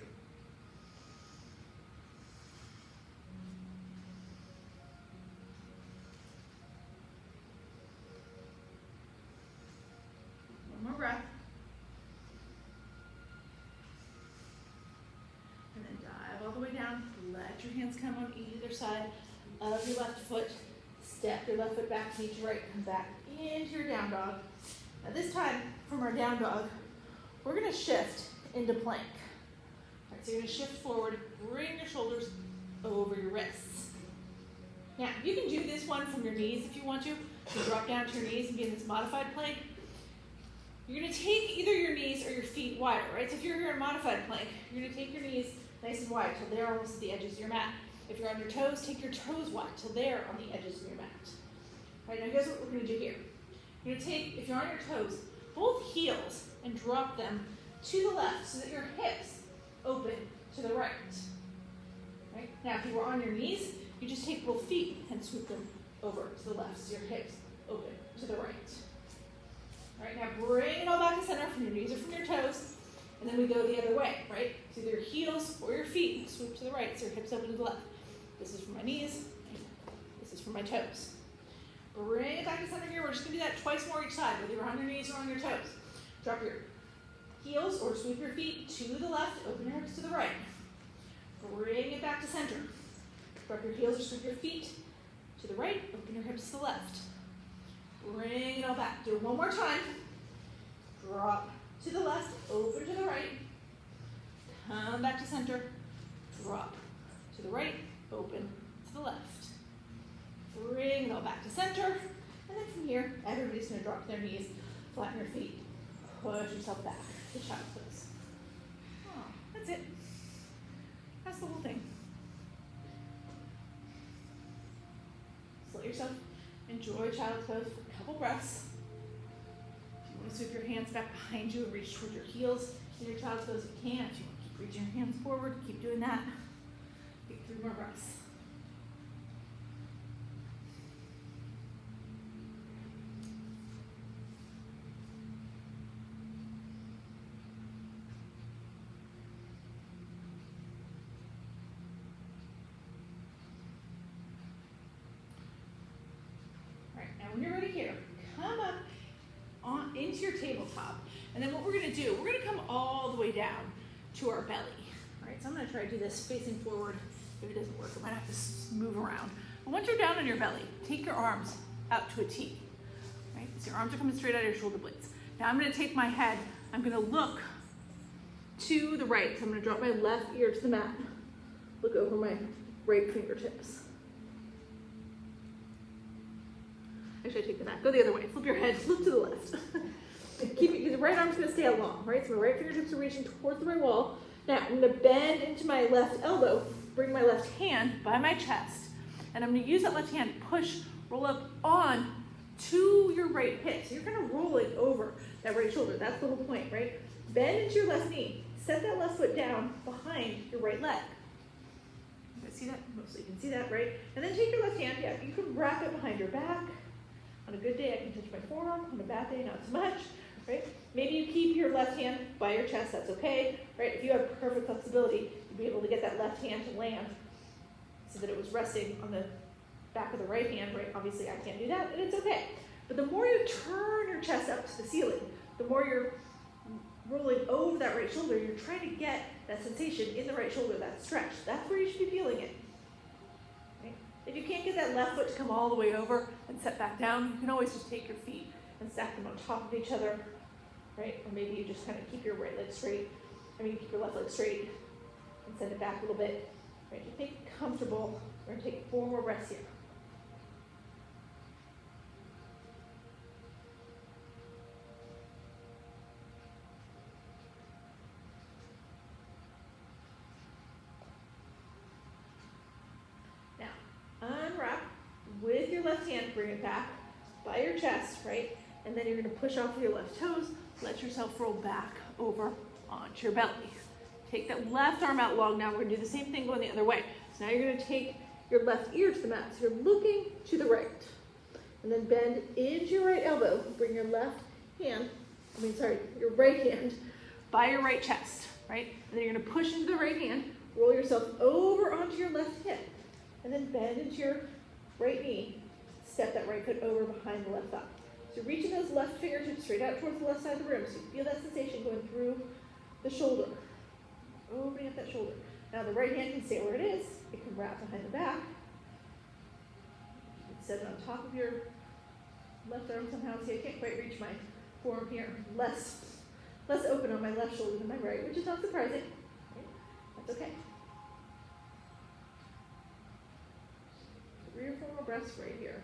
One more breath. And then dive all the way down. Let your hands come on either side of your left foot. Step your left foot back to meet your right. Come back into your down dog. Now this time, from our down dog, we're going to shift into plank. All right, so you're going to shift forward. Bring your shoulders over your wrists. Now, you can do this one from your knees if you want to. So drop down to your knees and be in this modified plank. You're going to take either your knees or your feet wider, right? So if you're here in modified plank, you're going to take your knees nice and wide till they're almost at the edges of your mat. If you're on your toes, take your toes wide till they're on the edges of your mat. All right, now here's what we're going to do here. You're going to take, if you're on your toes, both heels and drop them to the left so that your hips open to the right. Right? Now, if you were on your knees, you just take both feet and swoop them over to the left so your hips open to the right. All right, now bring it all back to center from your knees or from your toes, and then we go the other way, right? So either your heels or your feet swoop to the right so your hips open to the left. This is for my knees, this is for my toes. Bring it back to center here. We're just going to do that twice more each side, whether you're on your knees or on your toes. Drop your heels or sweep your feet to the left, open your hips to the right. Bring it back to center. Drop your heels or sweep your feet to the right, open your hips to the left. Bring it all back. Do it one more time. Drop to the left, open to the right. Come back to center. Drop to the right, open to the left. Bring it all back to center. And then from here, everybody's going to drop to their knees, flatten your feet, push yourself back to child's pose. Oh, that's it. That's the whole thing. Just let yourself enjoy child's pose for a couple breaths. If you want to sweep your hands back behind you and reach towards your heels in your child's pose, you can. If you want to keep reaching your hands forward, keep doing that. Take 3 more breaths. When you're ready here, come up into your tabletop. And then what we're going to do, we're going to come all the way down to our belly. All right, so I'm going to try to do this facing forward. If it doesn't work, I might have to move around. But once you're down on your belly, take your arms out to a T. Right? So your arms are coming straight out of your shoulder blades. Now I'm going to take my head, I'm going to look to the right. So I'm going to drop my left ear to the mat. Look over my right fingertips. Actually, I take that back. Go the other way. Flip your head. Look to the left. Keep it. The right arm's going to stay out long, right? So my right fingertips are reaching towards the right wall. Now I'm going to bend into my left elbow. Bring my left hand by my chest, and I'm going to use that left hand to push, roll up on to your right hip. So you're kind of rolling over that right shoulder. That's the whole point, right? Bend into your left knee. Set that left foot down behind your right leg. You guys see that? Mostly you can see that, right? And then take your left hand. Yeah, you can wrap it behind your back. On a good day, I can touch my forearm. On a bad day, not so much, right? Maybe you keep your left hand by your chest. That's okay, right? If you have perfect flexibility, you'll be able to get that left hand to land so that it was resting on the back of the right hand, right? Obviously, I can't do that, and it's okay. But the more you turn your chest up to the ceiling, the more you're rolling over that right shoulder, you're trying to get that sensation in the right shoulder, that stretch. That's where you should be feeling it. If you can't get that left foot to come all the way over and set back down, you can always just take your feet and stack them on top of each other, right? Or maybe you just kind of keep your right leg straight. Keep your left leg straight and send it back a little bit. Right? Just make it comfortable. We're going to take 4 more breaths here. Unwrap with your left hand, bring it back by your chest, right? And then you're going to push off with your left toes, let yourself roll back over onto your belly. Take that left arm out long. Now we're going to do the same thing going the other way. So now you're going to take your left ear to the mat. So you're looking to the right. And then bend into your right elbow. Bring your your right hand by your right chest, right? And then you're going to push into the right hand, roll yourself over onto your left hip. And then bend into your right knee. Step that right foot over behind the left thigh. So reaching those left fingertips straight out towards the left side of the room. So you feel that sensation going through the shoulder. Opening up that shoulder. Now the right hand can stay where it is. It can wrap behind the back. You can set it on top of your left arm somehow. See, I can't quite reach my forearm here. Less open on my left shoulder than my right, which is not surprising. That's okay. 3 or 4 more breaths right here.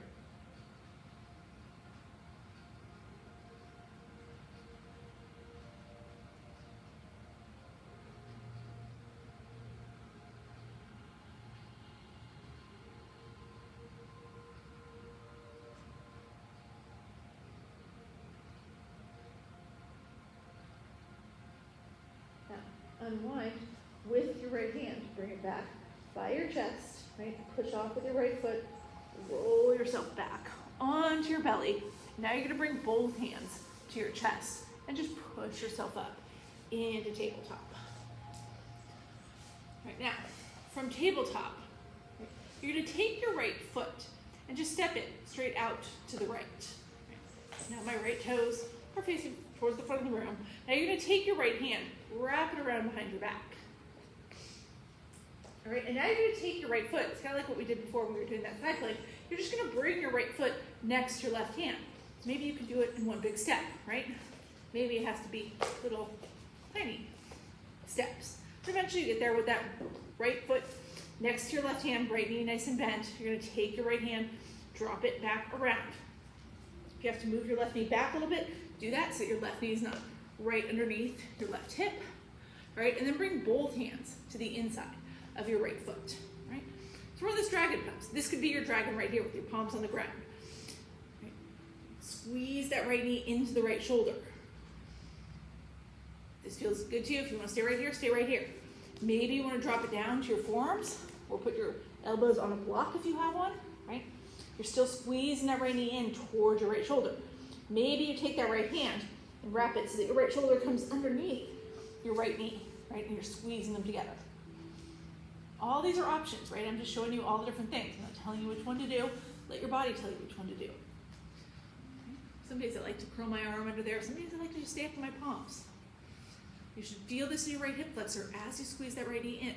Now, unwind with your right hand. Bring it back by your chest, right? Push off with your right foot. Roll yourself back onto your belly. Now you're going to bring both hands to your chest and just push yourself up into tabletop. Right now, from tabletop, you're going to take your right foot and just step it straight out to the right. Now my right toes are facing towards the front of the room. Now you're going to take your right hand, wrap it around behind your back. All right, and now you're going to take your right foot. It's kind of like what we did before when we were doing that side plank. You're just going to bring your right foot next to your left hand. Maybe you can do it in one big step, right? Maybe it has to be little tiny steps. But eventually you get there with that right foot next to your left hand, right knee nice and bent. You're gonna take your right hand, drop it back around. If you have to move your left knee back a little bit, do that so your left knee is not right underneath your left hip, right? And then bring both hands to the inside of your right foot, right? So we're on this dragon pose. This could be your dragon right here with your palms on the ground. Right? Squeeze that right knee into the right shoulder. This feels good to you. If you want to stay right here, stay right here. Maybe you want to drop it down to your forearms or put your elbows on a block if you have one, right? You're still squeezing that right knee in towards your right shoulder. Maybe you take that right hand and wrap it so that your right shoulder comes underneath your right knee, right? And you're squeezing them together. All these are options, right? I'm just showing you all the different things. I'm not telling you which one to do. Let your body tell you which one to do. Some days I like to curl my arm under there. Some days I like to just stay up in my palms. You should feel this in your right hip flexor as you squeeze that right knee in.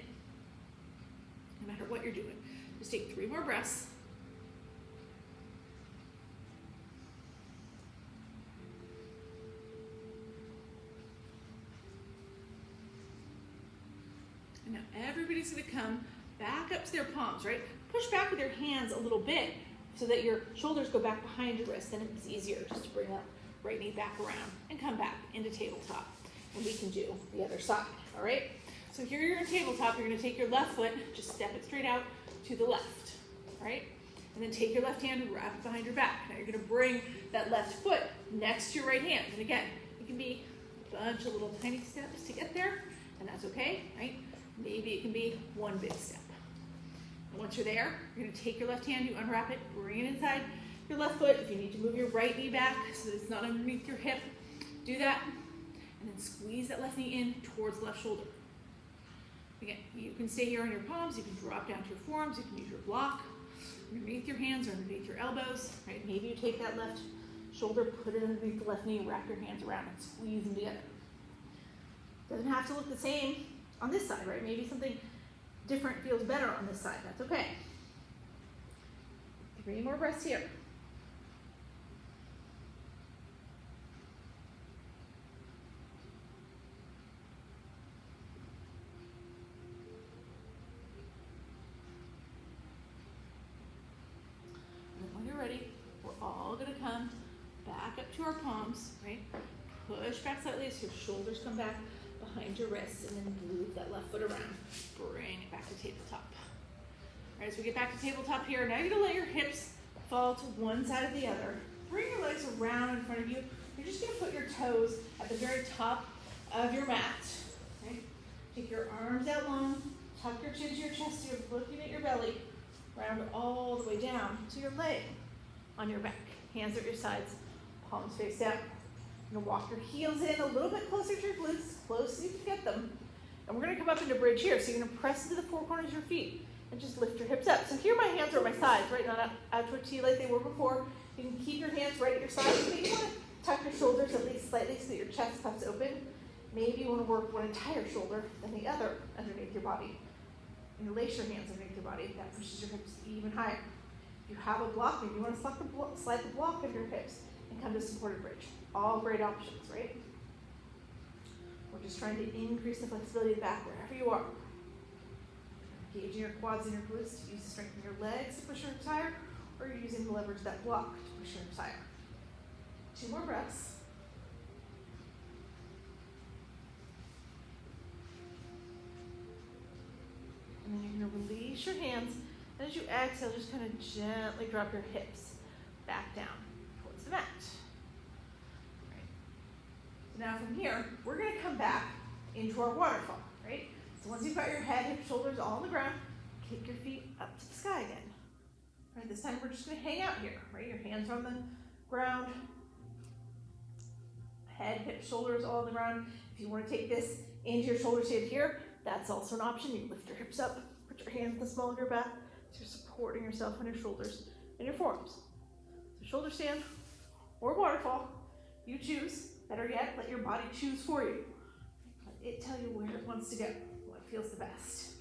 No matter what you're doing. Just take 3 more breaths. And now everybody's gonna come back up to their palms, right? Push back with your hands a little bit so that your shoulders go back behind your wrist. Then it's easier just to bring that right knee back around and come back into tabletop. And we can do the other side, all right? So here you're in tabletop, you're gonna take your left foot, just step it straight out to the left, right? And then take your left hand and wrap it behind your back. Now you're gonna bring that left foot next to your right hand. And again, it can be a bunch of little tiny steps to get there, and that's okay, right? Maybe it can be one big step. And once you're there, you're gonna take your left hand, you unwrap it, bring it inside your left foot. If you need to move your right knee back so that it's not underneath your hip, do that. And then squeeze that left knee in towards the left shoulder. Again, you can stay here on your palms, you can drop down to your forearms, you can use your block underneath your hands or underneath your elbows, right? Maybe you take that left shoulder, put it underneath the left knee, wrap your hands around and squeeze them together. Doesn't have to look the same on this side, right? Maybe something different feels better on this side, that's okay. 3 more breaths here. Ready, we're all gonna come back up to our palms, right? Push back slightly so your shoulders come back behind your wrists and then move that left foot around. Bring it back to tabletop. All right, as we get back to tabletop here, now you're gonna let your hips fall to one side or the other. Bring your legs around in front of you. You're just gonna put your toes at the very top of your mat, right? Take your arms out long, tuck your chin to your chest, you're looking at your belly, round all the way down to your leg. On your back, hands at your sides, palms face down. You're gonna walk your heels in a little bit closer to your glutes, close as you can get them. And we're gonna come up into bridge here. So you're gonna press into the 4 corners of your feet and just lift your hips up. So here my hands are at my sides, right? Not out toward T like they were before. You can keep your hands right at your sides. Maybe you wanna tuck your shoulders at least slightly so that your chest puffs open. Maybe you wanna work one entire shoulder and the other underneath your body. And lace your hands underneath your body. That pushes your hips even higher. If you have a block, maybe you want to slide the block of your hips and come to supported bridge. All great options, right? We're just trying to increase the flexibility of the back wherever you are. Engaging your quads and your glutes to use the strength in your legs to push your hips higher, or you're using the leverage of that block to push your hips higher. 2 more breaths. And then you're going to release your hands. And as you exhale, just kind of gently drop your hips back down towards the mat. Right. So now from here, we're going to come back into our waterfall, right? So once you've got your head, hips, shoulders all on the ground, kick your feet up to the sky again. All right, this time we're just going to hang out here, right? Your hands are on the ground. Head, hips, shoulders all on the ground. If you want to take this into your shoulder shade here, that's also an option. You lift your hips up, put your hands in the small of your back. So you're supporting yourself on your shoulders and your forearms. So shoulder stand or waterfall, you choose. Better yet, let your body choose for you. Let it tell you where it wants to go, what feels the best.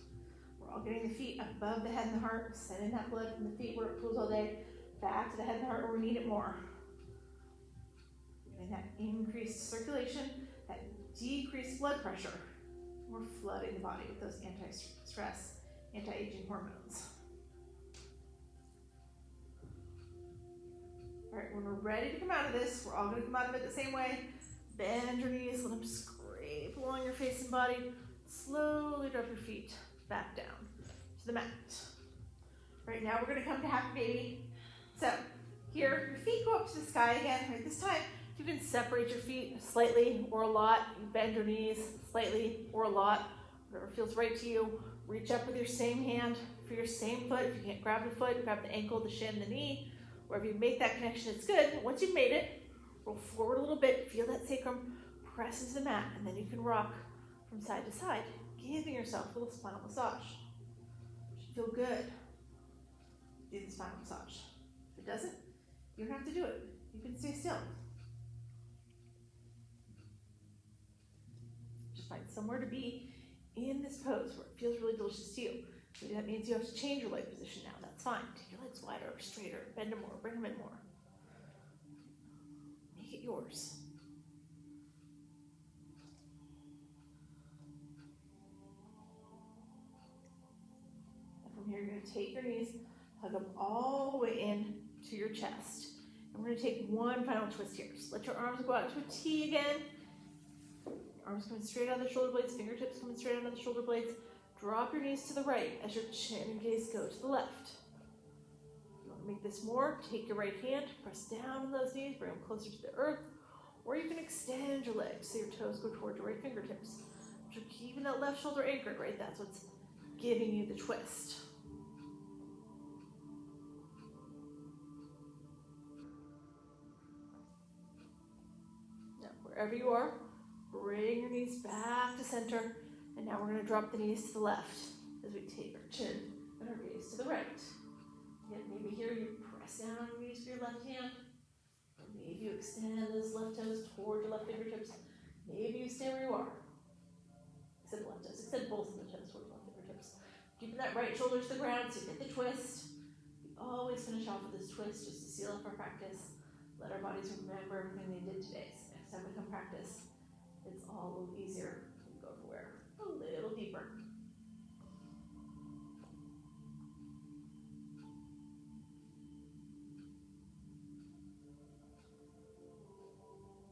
We're all getting the feet above the head and the heart, sending that blood from the feet where it pools all day, back to the head and the heart where we need it more. Getting that increased circulation, that decreased blood pressure. We're flooding the body with those anti-stress, anti-aging hormones. All right, when we're ready to come out of this, we're all gonna come out of it the same way. Bend your knees, let them scrape along your face and body. Slowly drop your feet back down to the mat. Right now we're gonna come to happy baby. So here, your feet go up to the sky again. Right, this time you can separate your feet slightly or a lot. You bend your knees slightly or a lot, whatever feels right to you. Reach up with your same hand for your same foot. If you can't grab the foot, grab the ankle, the shin, the knee. Wherever you make that connection, it's good. Once you've made it, roll forward a little bit, feel that sacrum press into the mat, and then you can rock from side to side, giving yourself a little spinal massage. It should feel good. Do the spinal massage. If it doesn't, you don't have to do it. You can stay still. Just find somewhere to be in this pose where it feels really delicious to you. Maybe that means you have to change your leg position now. That's fine. Take your legs wider or straighter. Bend them more. Bring them in more. Make it yours. And from here, you're going to take your knees, hug them all the way in to your chest. And we're going to take one final twist here. So let your arms go out to a T again. Arms coming straight out of the shoulder blades, fingertips coming straight out of the shoulder blades. Drop your knees to the right as your chin and gaze go to the left. If you want to make this more, take your right hand, press down on those knees, bring them closer to the earth, or you can extend your legs so your toes go toward your right fingertips. But you're keeping that left shoulder anchored, right? That's what's giving you the twist. Now, wherever you are, bring your knees back to center. And now we're going to drop the knees to the left as we take our chin and our gaze to the right. Again, maybe here you press down on your knees with your left hand. Or maybe you extend those left toes toward your left fingertips. Maybe you stay where you are. Extend the left toes. Extend both of the toes toward your left fingertips. Keeping that right shoulder to the ground so you get the twist. We always finish off with this twist just to seal up our practice. Let our bodies remember everything they did today. So next time we come practice, it's all a little easier. We go everywhere. A little deeper.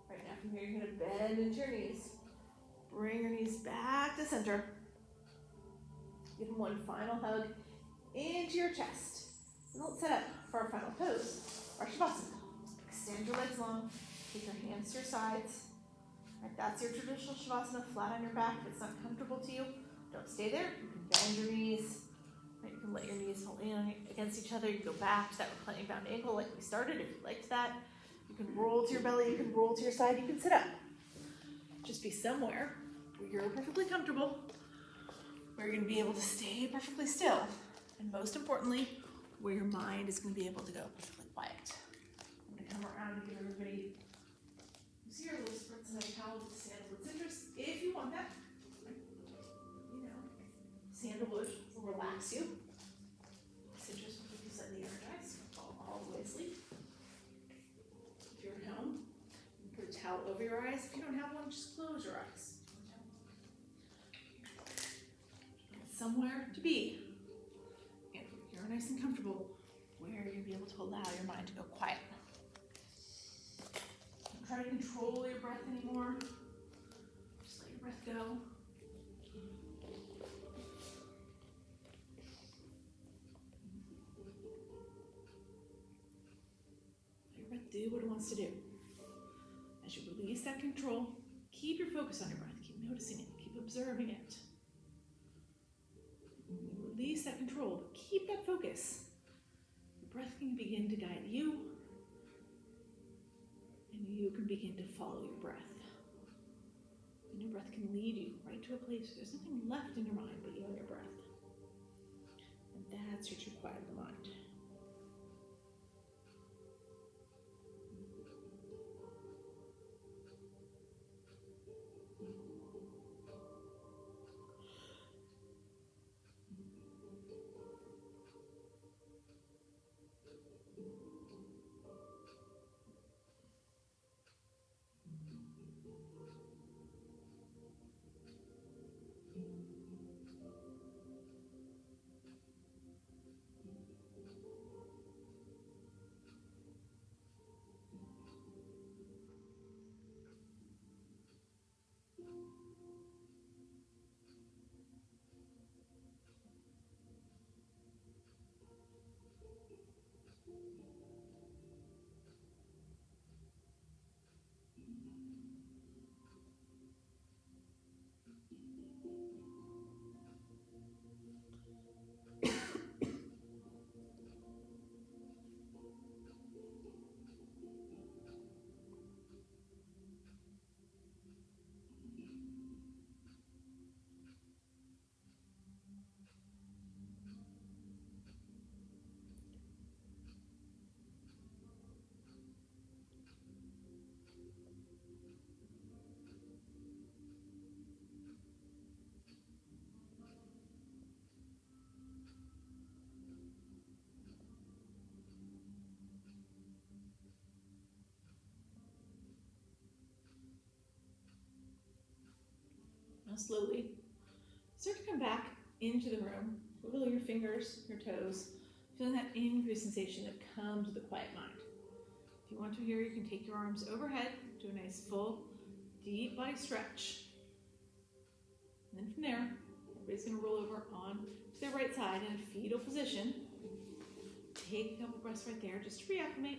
Right now from here, you're going to bend into your knees. Bring your knees back to center. Give them one final hug into your chest. And let's set up for our final pose, our Shavasana. Extend your legs long. Take your hands to your sides. Right, that's your traditional Shavasana, flat on your back. If it's not comfortable to you, don't stay there. You can bend your knees. Right, you can let your knees fall in against each other. You can go back to that reclining bound ankle like we started if you liked that. You can roll to your belly. You can roll to your side. You can sit up. Just be somewhere where you're perfectly comfortable, where you're going to be able to stay perfectly still. And most importantly, where your mind is going to be able to go perfectly quiet. I'm going to come around and give everybody see your little spritz and a towel with sandalwood citrus, if you want that. You know, sandalwood will relax you. Citrus will keep you slightly energized, all the way asleep. If you're at home, you can put a towel over your eyes. If you don't have one, just close your eyes. Somewhere to be. And you're nice and comfortable, where you'll be able to allow your mind to go quiet. Try to control your breath anymore. Just let your breath go. Let your breath do what it wants to do. As you release that control, keep your focus on your breath. Keep noticing it. Keep observing it. When you release that control, but keep that focus, your breath can begin to guide you. And you can begin to follow your breath. And your breath can lead you right to a place where there's nothing left in your mind but you and your breath. And that's your true quiet of the mind. Now slowly start to come back into the room. Wiggle your fingers, your toes, feeling that increased sensation that comes with a quiet mind. If you want to here, you can take your arms overhead, do a nice full, deep body stretch. And then from there, everybody's going to roll over on to their right side in a fetal position. Take a couple breaths right there just to reacclimate.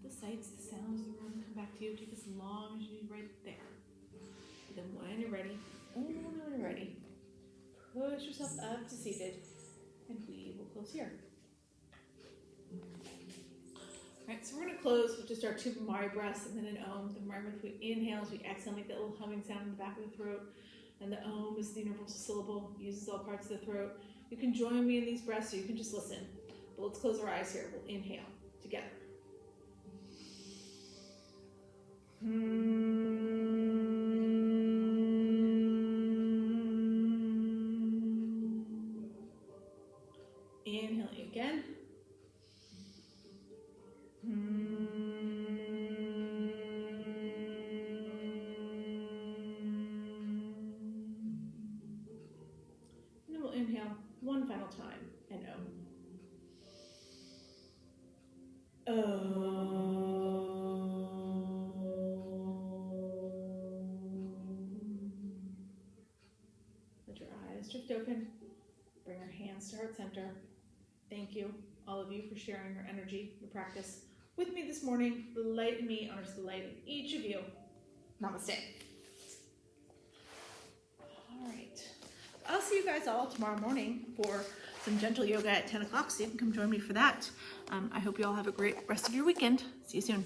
The sights, the sounds of the room come back to you. Take as long as you need right there. And then when you're ready, only when you're ready, push yourself up to seated, and we will close here. All right, so we're going to close with just our two Mari breaths and then an Om. The Mari breath, we inhale as we exhale, make that little humming sound in the back of the throat. And the Om is the universal syllable, uses all parts of the throat. You can join me in these breaths, or you can just listen. But let's close our eyes here. We'll inhale together. Inhaling again. And then we'll inhale one final time and Om. Let your eyes drift open. Bring your hands to heart center. Thank you, all of you, for sharing your energy, your practice with me this morning. The light in me honors the light in each of you. Namaste. All right. I'll see you guys all tomorrow morning for some gentle yoga at 10 o'clock, so you can come join me for that. I hope you all have a great rest of your weekend. See you soon.